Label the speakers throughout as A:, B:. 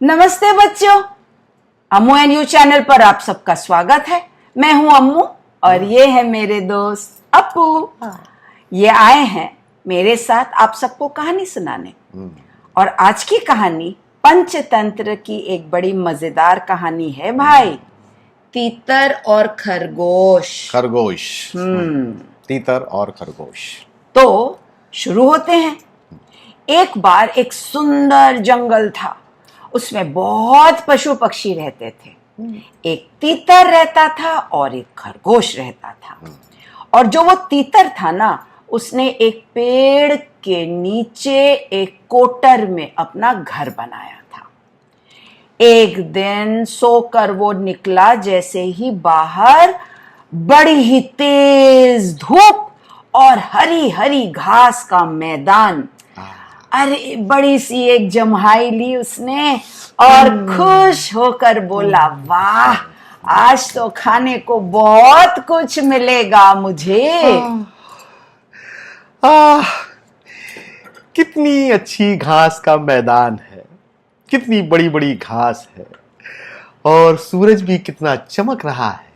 A: नमस्ते बच्चों, अम्मू and you channel पर आप सबका स्वागत है। मैं हूं अम्मू और ये है मेरे दोस्त अपू। ये आए हैं मेरे साथ आप सबको कहानी सुनाने। और आज की कहानी पंचतंत्र की एक बड़ी मजेदार कहानी है भाई, तीतर और खरगोश।
B: तीतर और खरगोश।
A: तो शुरू होते हैं। एक बार एक सुंदर जंगल था, उसमें बहुत पशु पक्षी रहते थे। एक तीतर रहता था और एक खरगोश रहता था। और जो वो तीतर था ना, उसने एक पेड़ के नीचे एक कोटर में अपना घर बनाया था। एक दिन सोकर वो निकला, जैसे ही बाहर बड़ी ही तेज धूप और हरी हरी घास का मैदान। अरे बड़ी सी एक जम्हाई ली उसने और खुश होकर बोला, वाह आज तो खाने को बहुत कुछ मिलेगा मुझे।
B: कितनी अच्छी घास का मैदान है, कितनी बड़ी बड़ी घास है और सूरज भी कितना चमक रहा है।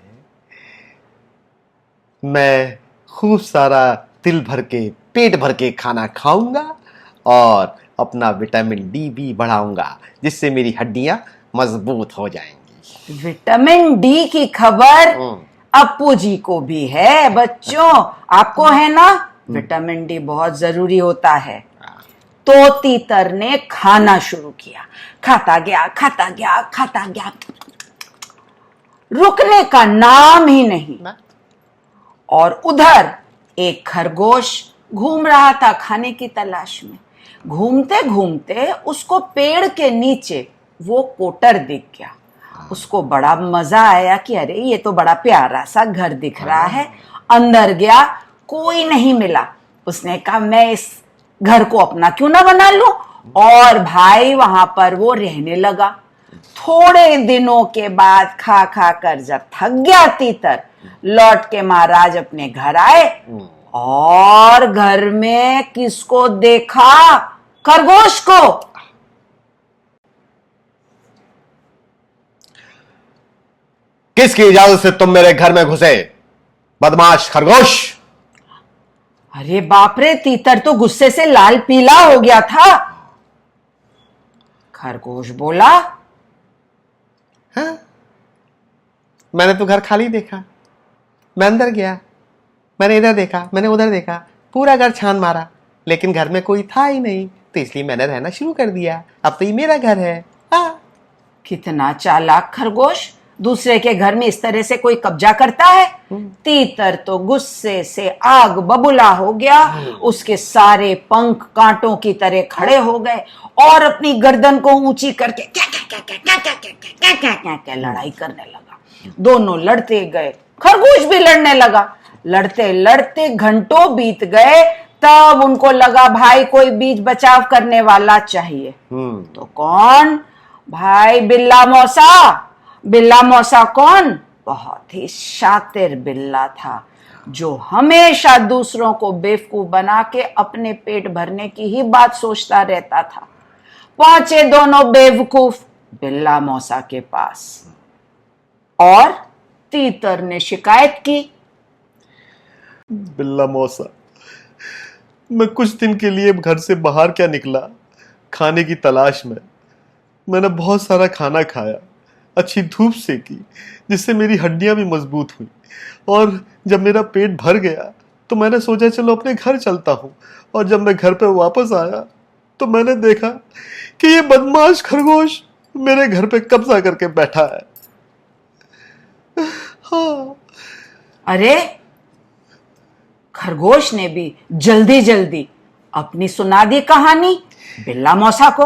B: मैं खूब सारा दिल भर के पेट भर के खाना खाऊंगा और अपना विटामिन डी भी बढ़ाऊंगा, जिससे मेरी हड्डियां मजबूत हो जाएंगी।
A: विटामिन डी की खबर अप्पू जी को भी है बच्चों, आपको है ना? विटामिन डी बहुत जरूरी होता है। तो तीतर ने खाना शुरू किया, खाता गया खाता गया खाता गया, रुकने का नाम ही नहीं। और उधर एक खरगोश घूम रहा था खाने की तलाश में। घूमते घूमते उसको पेड़ के नीचे वो कोटर दिख गया। उसको बड़ा मजा आया कि अरे ये तो बड़ा प्यारा सा घर दिख रहा है। अंदर गया, कोई नहीं मिला। उसने कहा मैं इस घर को अपना क्यों ना बना लूं। और भाई वहां पर वो रहने लगा। थोड़े दिनों के बाद खा खा कर जब थक गया तीतर, लौट के महाराज अपने घर आए और घर में किसको देखा? खरगोश को।
B: किसकी इजाजत से तुम मेरे घर में घुसे, बदमाश खरगोश?
A: अरे बाप रे, तीतर तो गुस्से से लाल पीला हो गया था। खरगोश बोला,
B: हाँ? मैंने तो घर खाली देखा, मैं अंदर गया, मैंने इधर देखा, मैंने उधर देखा, पूरा घर छान मारा, लेकिन घर में कोई था ही नहीं, तो इसलिए मैंने रहना शुरू कर दिया। अब तो ये मेरा घर है। हाँ।
A: कितना चालाक खरगोश, दूसरे के घर में इस तरह से कोई कब्जा करता है? तीतर तो गुस्से से आग बबूला हो गया। उसके सारे पंख कांटों की तरह खड़े हो गए और अपनी गर्दन को ऊंची करके क्या क्या क्या क्या क्या क्या क्या क्या क्या क्या क्या लड़ाई करने लगा। दोनों लड़ते गए, खरगोश भी लड़ने लगा। लड़ते लड़ते घंटों बीत गए। तब उनको लगा भाई कोई बीच बचाव करने वाला चाहिए। तो कौन? भाई बिल्ला मौसा। बिल्ला मौसा कौन? बहुत ही शातिर बिल्ला था, जो हमेशा दूसरों को बेवकूफ बना के अपने पेट भरने की ही बात सोचता रहता था। पहुंचे दोनों बेवकूफ बिल्ला मौसा के पास और तीतर ने शिकायत की।
B: बिल्ला मौसा, मैं कुछ दिन के लिए घर से बाहर क्या निकला खाने की तलाश में। मैंने बहुत सारा खाना खाया, अच्छी धूप सेकी, जिससे मेरी हड्डियां भी मजबूत हुई। और जब मेरा पेट भर गया तो मैंने सोचा चलो अपने घर चलता हूँ। और जब मैं घर पे वापस आया तो मैंने देखा कि ये बदमाश खरगोश मेरे घर पे कब्जा करके बैठा है। हाँ।
A: अरे खरगोश ने भी जल्दी जल्दी अपनी सुना दी कहानी बिल्ला मौसा को।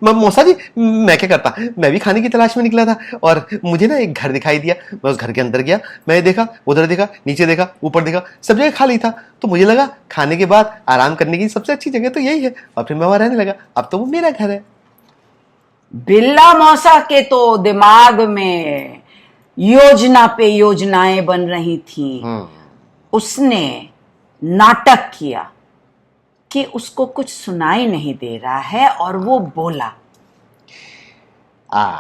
B: मौसा जी, मैं क्या करता, मैं भी खाने की तलाश में निकला था और मुझे ना एक घर दिखाई दिया। मैं उस घर के अंदर गया, मैंने देखा, उधर देखा, नीचे देखा, ऊपर देखा, सब जगह खाली था। तो मुझे लगा खाने के बाद आराम करने की सबसे अच्छी जगह तो यही है, और फिर मैं वहां रहने लगा। अब तो वो मेरा घर है।
A: बिल्ला मौसा के तो दिमाग में योजना पे योजनाएं बन रही थी। उसने नाटक किया कि उसको कुछ सुनाई नहीं दे रहा है और वो बोला,
C: आ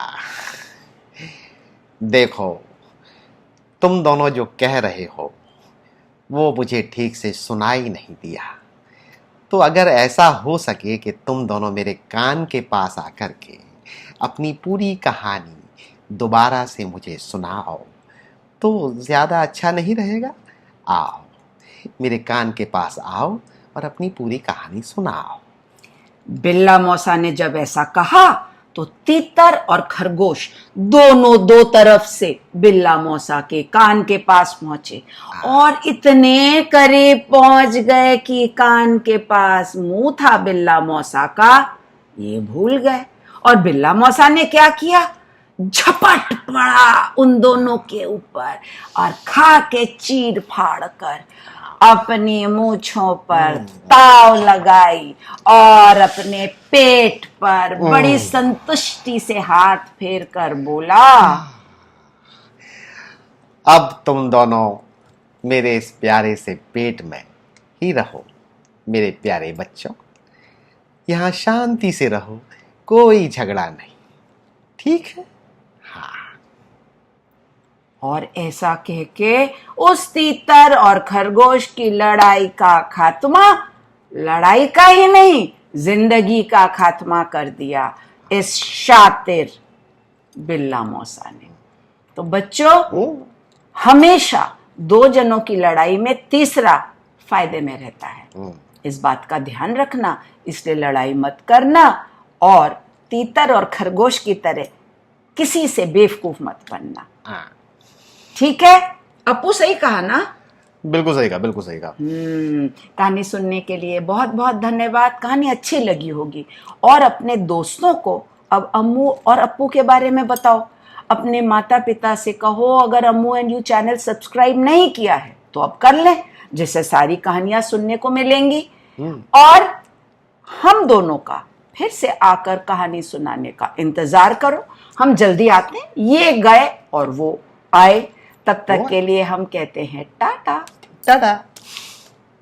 C: देखो, तुम दोनों जो कह रहे हो वो मुझे ठीक से सुनाई नहीं दिया। तो अगर ऐसा हो सके कि तुम दोनों मेरे कान के पास आकर के अपनी पूरी कहानी दोबारा से मुझे सुनाओ तो ज़्यादा अच्छा नहीं रहेगा? आओ, मेरे कान के पास आओ और अपनी पूरी कहानी सुनाओ।
A: बिल्ला मौसा ने जब ऐसा कहा तो तीतर और खरगोश दोनों दो तरफ से बिल्ला मौसा के कान के पास पहुंचे और इतने करीब पहुंच गए कि कान के पास मुंह था बिल्ला मौसा का, ये भूल गए। और बिल्ला मौसा ने क्या किया, झपट पड़ा उन दोनों के ऊपर और खा के चीर फाड़ कर अपनी मूंछों पर ताव लगाई और अपने पेट पर बड़ी संतुष्टि से हाथ फेर कर बोला,
C: अब तुम दोनों मेरे इस प्यारे से पेट में ही रहो मेरे प्यारे बच्चों। यहाँ शांति से रहो, कोई झगड़ा नहीं, ठीक है? हाँ।
A: और ऐसा कह के उस तीतर और खरगोश की लड़ाई का खात्मा, लड़ाई का ही नहीं जिंदगी का खात्मा कर दिया इस शातिर बिल्ला मौसा ने। तो बच्चों, हमेशा दो जनों की लड़ाई में तीसरा फायदे में रहता है, इस बात का ध्यान रखना। इसलिए लड़ाई मत करना और तीतर और खरगोश की तरह किसी से बेवकूफ मत बनना, ठीक है? अपू सही कहा ना?
B: बिल्कुल सही कहा, बिल्कुल सही कहा।
A: कहानी सुनने के लिए बहुत बहुत धन्यवाद। कहानी अच्छी लगी होगी और अपने दोस्तों को अब अम्मू और अप्पू के बारे में बताओ। अपने माता पिता से कहो अगर अम्मू एंड यू चैनल सब्सक्राइब नहीं किया है तो अब कर लें, जिससे सारी कहानियां सुनने को मिलेंगी। और हम दोनों का फिर से आकर कहानी सुनाने का इंतजार करो। हम जल्दी आते हैं, ये गए और वो आए। तब तक के लिए हम कहते हैं टाटा।
C: टाटा।